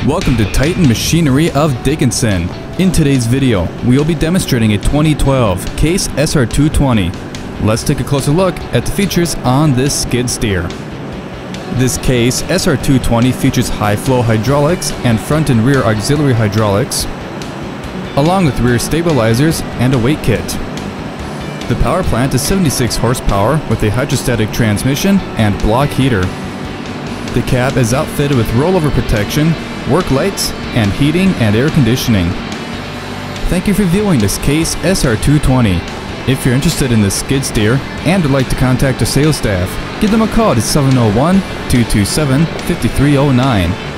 Welcome to Titan Machinery of Dickinson. In today's video, we will be demonstrating a 2012 Case SR220. Let's take a closer look at the features on this skid steer. This Case SR220 features high-flow hydraulics and front and rear auxiliary hydraulics, along with rear stabilizers and a weight kit. The power plant is 76 horsepower with a hydrostatic transmission and block heater. The cab is outfitted with rollover protection, work lights, and heating and air conditioning. Thank you for viewing this Case SR220. If you're interested in this skid steer and would like to contact our sales staff, give them a call at 701-227-5309.